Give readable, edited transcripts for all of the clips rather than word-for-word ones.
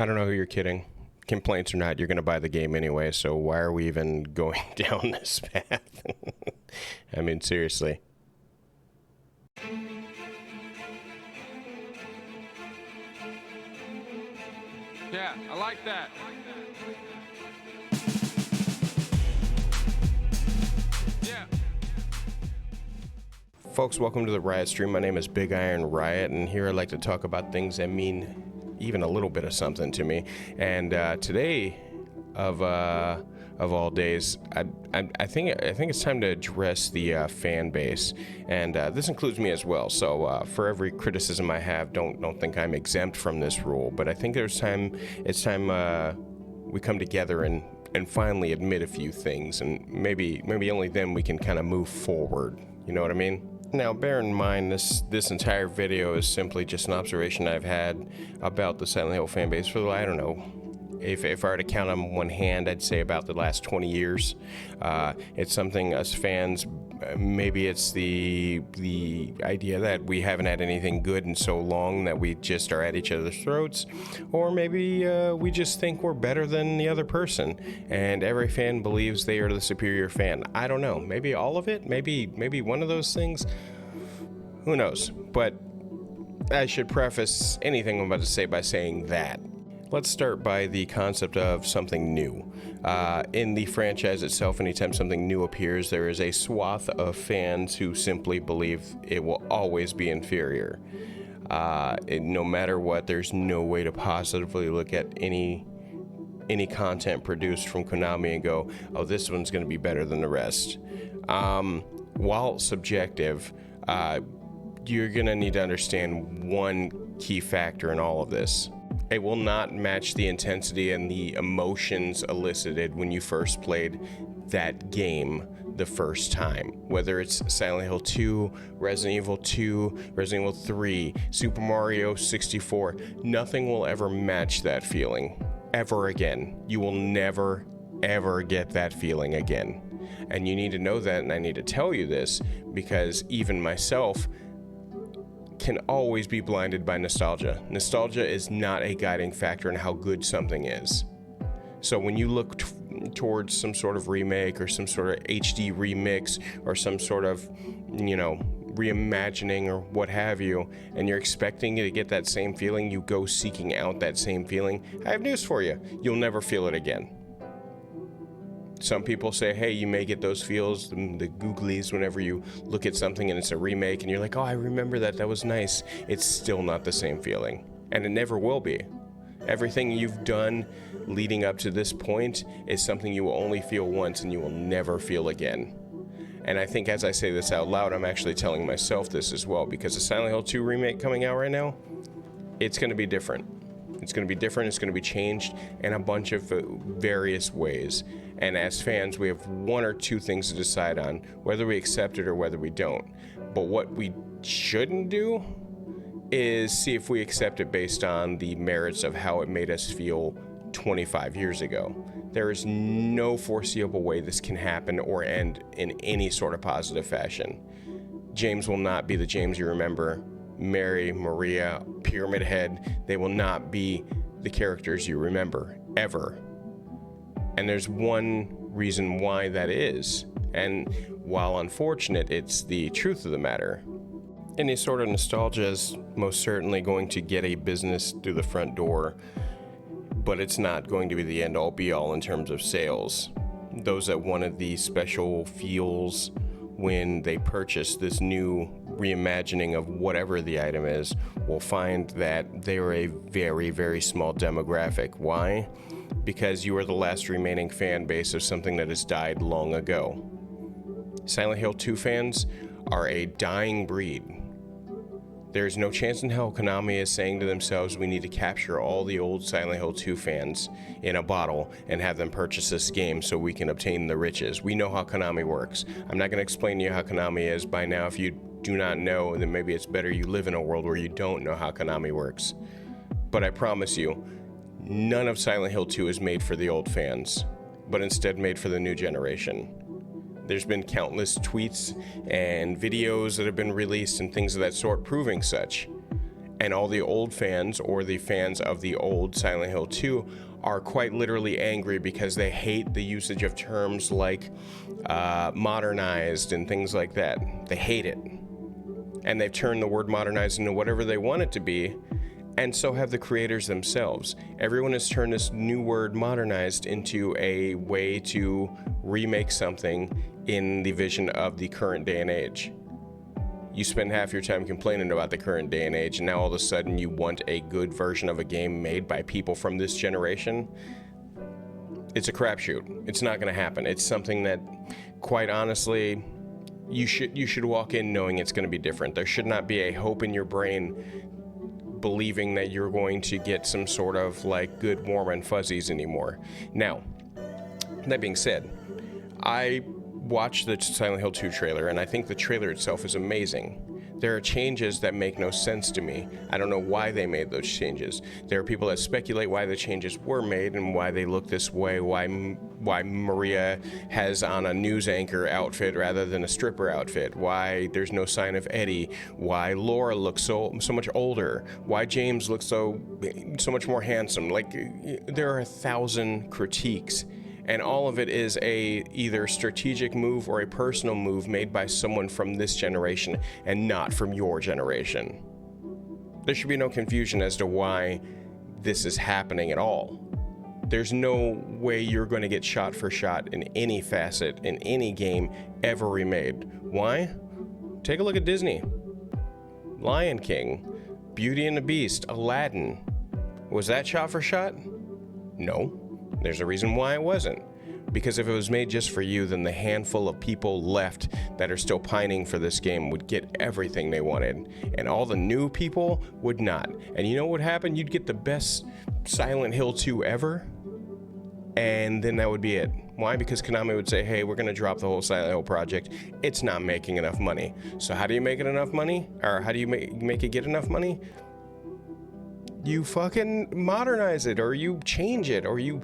I don't know who you're kidding. Complaints or not, you're going to buy the game anyway, so why are we even going down this path? I mean, seriously. Yeah, I like that. Yeah. Folks, welcome to the Riot Stream. My name is Big Iron Riot, and here I like to talk about things that mean even a little bit of something to me. And today, of all days, I think it's time to address the fan base, and this includes me as well. So for every criticism I have, don't think I'm exempt from this rule. But I think it's time we come together and finally admit a few things, and maybe only then we can kind of move forward. You know what I mean? Now, bear in mind, this entire video is simply just an observation I've had about the Silent Hill fanbase for, I don't know, if I were to count on one hand, I'd say about the last 20 years. It's something us fans, maybe it's the idea that we haven't had anything good in so long that we just are at each other's throats, or maybe we just think we're better than the other person, and every fan believes they are the superior fan. I don't know. Maybe all of it. Maybe one of those things. Who knows? But I should preface anything I'm about to say by saying that. Let's start by the concept of something new. In the franchise itself, anytime something new appears, there is a swath of fans who simply believe it will always be inferior. No matter what, there's no way to positively look at any content produced from Konami and go, oh, this one's going to be better than the rest. While subjective, you're going to need to understand one key factor in all of this. It will not match the intensity and the emotions elicited when you first played that game the first time. Whether it's Silent Hill 2, Resident Evil 2, Resident Evil 3, Super Mario 64, nothing will ever match that feeling ever again. You will never, ever get that feeling again. And you need to know that, and I need to tell you this, because even myself can always be blinded by nostalgia. Nostalgia is not a guiding factor in how good something is. So when you look towards some sort of remake or some sort of HD remix or some sort of, reimagining or what have you, and you're expecting to get that same feeling, you go seeking out that same feeling, I have news for you. You'll never feel it again. Some people say, hey, you may get those feels, the googlies, whenever you look at something and it's a remake and you're like, oh, I remember that was nice. It's still not the same feeling, and it never will be. Everything you've done leading up to this point is something you will only feel once and you will never feel again. And I think as I say this out loud, I'm actually telling myself this as well, because the Silent Hill 2 remake coming out right now, it's going to be different. It's going to be different. It's going to be changed in a bunch of various ways. And as fans, we have one or two things to decide on, whether we accept it or whether we don't. But what we shouldn't do is see if we accept it based on the merits of how it made us feel 25 years ago. There is no foreseeable way this can happen or end in any sort of positive fashion. James will not be the James you remember. Mary, Maria, Pyramid Head, they will not be the characters you remember, ever. And there's one reason why that is. And while unfortunate, it's the truth of the matter. Any sort of nostalgia is most certainly going to get a business through the front door, but it's not going to be the end-all be-all in terms of sales. Those that wanted the special feels when they purchase this new reimagining of whatever the item is will find that they are a very, very small demographic. Why? Because you are the last remaining fan base of something that has died long ago. Silent Hill 2 fans are a dying breed. There is no chance in hell Konami is saying to themselves, we need to capture all the old Silent Hill 2 fans in a bottle and have them purchase this game so we can obtain the riches. We know how Konami works. I'm not going to explain to you how Konami is by now. If you do not know, then maybe it's better you live in a world where you don't know how Konami works. But I promise you, none of Silent Hill 2 is made for the old fans, but instead made for the new generation. There's been countless tweets and videos that have been released and things of that sort proving such. And all the old fans, or the fans of the old Silent Hill 2, are quite literally angry because they hate the usage of terms like modernized and things like that. They hate it. And they've turned the word modernized into whatever they want it to be, and so have the creators themselves. Everyone has turned this new word modernized into a way to remake something in the vision of the current day and age. You spend half your time complaining about the current day and age, and now all of a sudden you want a good version of a game made by people from this generation. It's a crapshoot. It's not going to happen. It's something that, quite honestly, you should walk in knowing it's going to be different. There should not be a hope in your brain believing that you're going to get some sort of like good, warm, and fuzzies anymore. Now, that being said, I watched the Silent Hill 2 trailer, and I think the trailer itself is amazing. There are changes that make no sense to me. I don't know why they made those changes. There are people that speculate why the changes were made and why they look this way, why Maria has on a news anchor outfit rather than a stripper outfit, why there's no sign of Eddie, why Laura looks so much older, why James looks so much more handsome. Like, there are 1,000 critiques. And all of it is a either strategic move or a personal move made by someone from this generation and not from your generation. There should be no confusion as to why this is happening at all. There's no way you're going to get shot for shot in any facet in any game ever remade. Why? Take a look at Disney. Lion King, Beauty and the Beast, Aladdin. Was that shot for shot? No. There's a reason why it wasn't. Because if it was made just for you, then the handful of people left that are still pining for this game would get everything they wanted. And all the new people would not. And you know what would happen? You'd get the best Silent Hill 2 ever. And then that would be it. Why? Because Konami would say, hey, we're going to drop the whole Silent Hill project. It's not making enough money. So how do you make it enough money? Or how do you make it get enough money? You fucking modernize it, or you change it, or you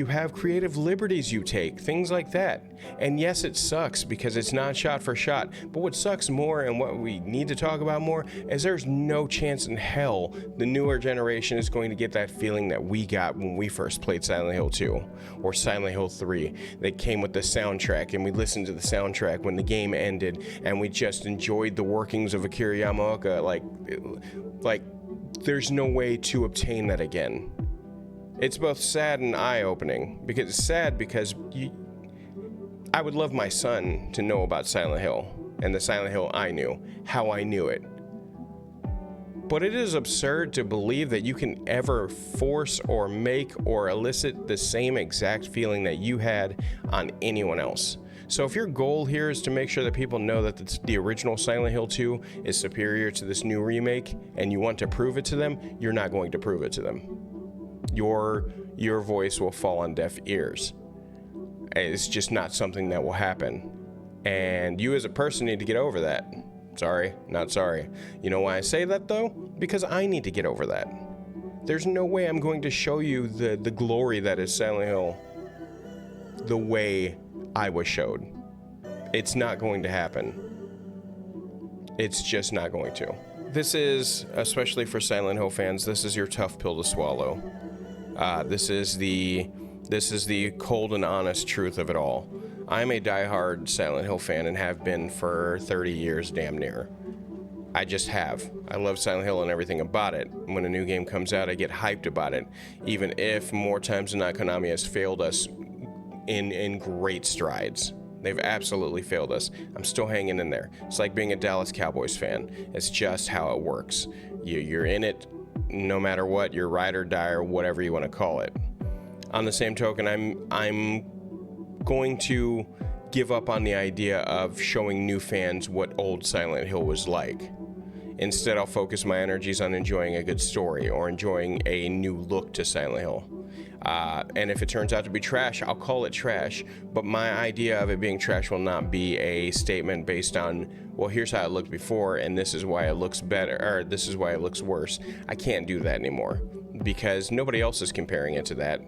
have creative liberties you take, things like that. And yes, it sucks because it's not shot for shot, but what sucks more and what we need to talk about more is there's no chance in hell the newer generation is going to get that feeling that we got when we first played Silent Hill 2 or Silent Hill 3. They came with the soundtrack, and we listened to the soundtrack when the game ended, and we just enjoyed the workings of Akira Yamaoka. Like there's no way to obtain that again. It's both sad and eye-opening. Because it's sad because I would love my son to know about Silent Hill and the Silent Hill I knew, how I knew it. But it is absurd to believe that you can ever force or make or elicit the same exact feeling that you had on anyone else. So if your goal here is to make sure that people know that the original Silent Hill 2 is superior to this new remake, and you want to prove it to them, you're not going to prove it to them. Your voice will fall on deaf ears. It's just not something that will happen. And you as a person need to get over that. Sorry, not sorry. You know why I say that though? Because I need to get over that. There's no way I'm going to show you the glory that is Silent Hill the way I was showed. It's not going to happen. It's just not going to. This is, especially for Silent Hill fans, this is your tough pill to swallow. This is the cold and honest truth of it all. I'm a diehard Silent Hill fan and have been for 30 years damn near. I just have. I love Silent Hill and everything about it. When a new game comes out, I get hyped about it, even if more times than not Konami has failed us in great strides. They've absolutely failed us. I'm still hanging in there. It's like being a Dallas Cowboys fan. It's just how it works. You're in it no matter what. You're ride or die or whatever you want to call it. On the same token, I'm going to give up on the idea of showing new fans what old Silent Hill was like. Instead, I'll focus my energies on enjoying a good story or enjoying a new look to Silent Hill. And if it turns out to be trash, I'll call it trash. But my idea of it being trash will not be a statement based on, well, here's how it looked before, and this is why it looks better, or this is why it looks worse. I can't do that anymore because nobody else is comparing it to that.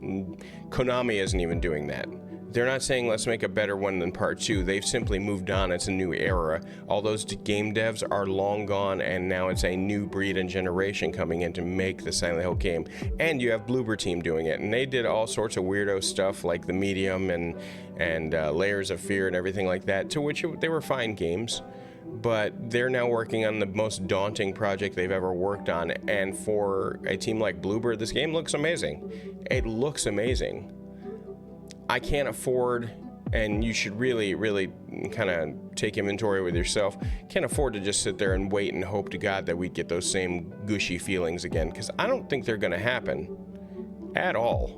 Konami isn't even doing that. They're not saying let's make a better one than part 2. They've simply moved on. It's a new era. All those game devs are long gone, and now it's a new breed and generation coming in to make the Silent Hill game. And you have Bloober Team doing it, and they did all sorts of weirdo stuff like The Medium and Layers of Fear and everything like that, to which they were fine games. But they're now working on the most daunting project they've ever worked on, and for a team like Bloober, this game looks amazing. It looks amazing. I can't afford, and you should really, really kind of take inventory with yourself, can't afford to just sit there and wait and hope to God that we get those same gushy feelings again, because I don't think they're going to happen at all,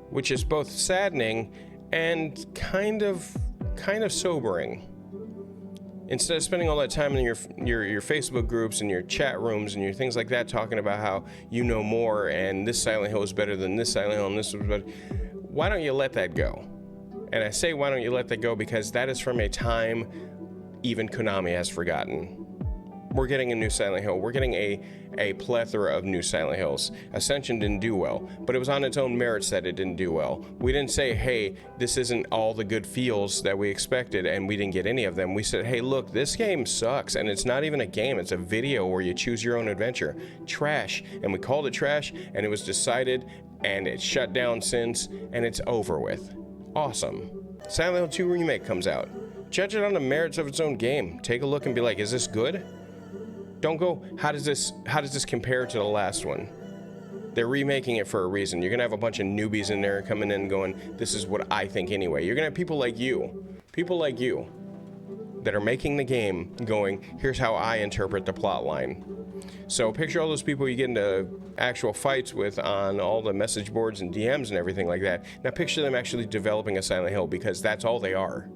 which is both saddening and kind of sobering. Instead of spending all that time in your Facebook groups and your chat rooms and your things like that talking about how you know more and this Silent Hill is better than this Silent Hill and this was better, why don't you let that go? And I say why don't you let that go because that is from a time even Konami has forgotten. We're getting a new Silent Hill. We're getting a plethora of new Silent Hills. Ascension didn't do well, but it was on its own merits that it didn't do well. We didn't say, hey, this isn't all the good feels that we expected, and we didn't get any of them. We said, hey, look, this game sucks, and it's not even a game. It's a video where you choose your own adventure. Trash. And we called it trash, and it was decided, and it's shut down since, and it's over with. Awesome. Silent Hill 2 Remake comes out. Judge it on the merits of its own game. Take a look and be like, is this good? Don't go, how does this compare to the last one? They're remaking it for a reason. You're gonna have a bunch of newbies in there coming in going, this is what I think anyway. You're gonna have people like you that are making the game going, here's how I interpret the plot line. So picture all those people you get into actual fights with on all the message boards and DMs and everything like that. Now picture them actually developing a Silent Hill, because that's all they are.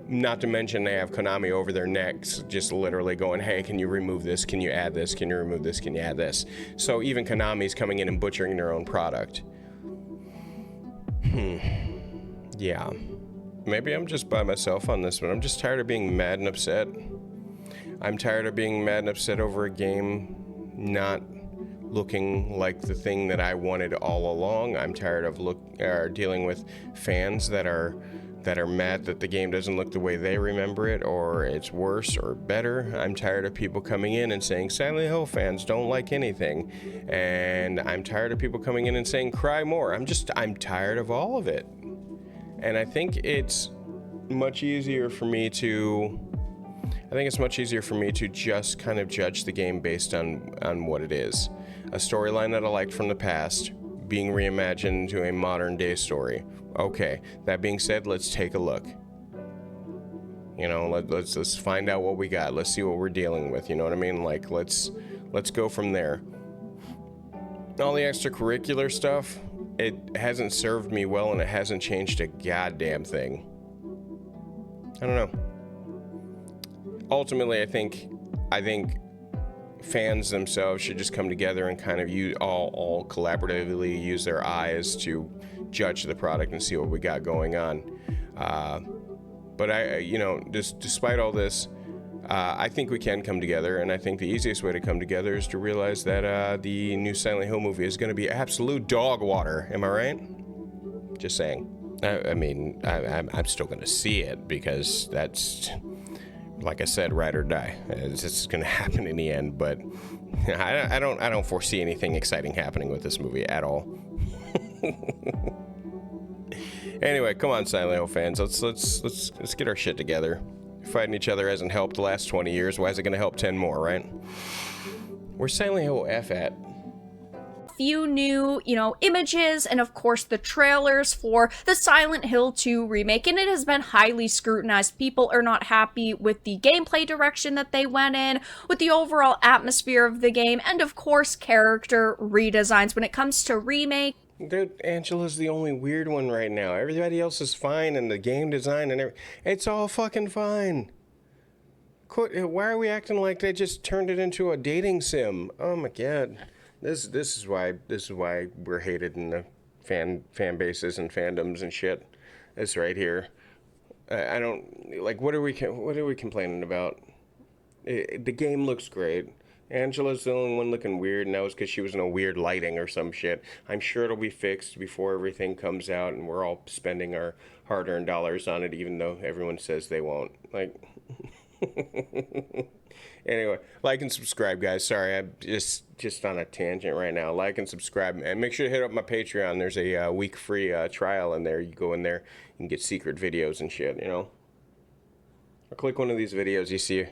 Not to mention they have Konami over their necks, just literally going, hey, can you remove this? Can you add this? Can you remove this? Can you add this? So even Konami's coming in and butchering their own product. Yeah. Maybe I'm just by myself on this one. I'm just tired of being mad and upset. I'm tired of being mad and upset over a game not looking like the thing that I wanted all along. I'm tired of dealing with fans that are mad that the game doesn't look the way they remember it, or it's worse or better. I'm tired of people coming in and saying Silent Hill fans don't like anything, and I'm tired of people coming in and saying cry more. I'm tired of all of it. And I think it's much easier for me to just kind of judge the game based on what it is. A storyline that I liked from the past being reimagined into a modern day story. Okay, that being said, let's take a look. You know, let's find out what we got. Let's see what we're dealing with. You know what I mean? Like, let's go from there. All the extracurricular stuff, it hasn't served me well, and it hasn't changed a goddamn thing. I don't know. Ultimately, I think fans themselves should just come together and kind of all collaboratively use their eyes to judge the product and see what we got going on. But despite all this, I think we can come together, and I think the easiest way to come together is to realize that the new Silent Hill movie is going to be absolute dog water. Am I right? Just saying. I'm still going to see it, because that's, like I said, ride or die. It's going to happen in the end, but I don't foresee anything exciting happening with this movie at all. Anyway, come on, Silent Hill fans. Let's get our shit together. Fighting each other hasn't helped the last 20 years. Why is it going to help 10 more, right? Where's Silent Hill F at? Few new, images and of course the trailers for the Silent Hill 2 remake, and it has been highly scrutinized. People are not happy with the gameplay direction that they went in, with the overall atmosphere of the game, and of course character redesigns. When it comes to remake, dude, Angela's the only weird one right now. Everybody else is fine, and the game design and it's all fucking fine. Why are we acting like they just turned it into a dating sim? Oh my god. This is why we're hated in the fan bases and fandoms and shit. This right here. I don't like. What are we complaining about? The game looks great. Angela's the only one looking weird, and that was because she was in a weird lighting or some shit. I'm sure it'll be fixed before everything comes out, and we're all spending our hard-earned dollars on it, even though everyone says they won't. Like, anyway, like and subscribe, guys. Sorry, I'm just on a tangent right now. Like and subscribe, and make sure to hit up my Patreon. There's a week free trial in there. You go in there, you can get secret videos and shit. You know, or click one of these videos you see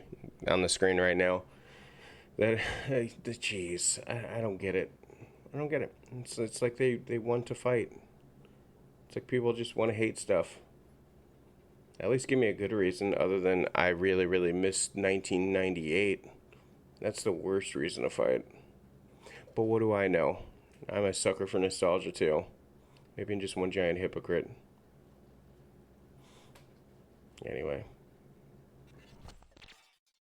on the screen right now. That, jeez, I don't get it. I don't get it. It's like they want to fight. It's like people just want to hate stuff. At least give me a good reason other than I really, really missed 1998. That's the worst reason to fight. But what do I know? I'm a sucker for nostalgia too. Maybe I'm just one giant hypocrite. Anyway.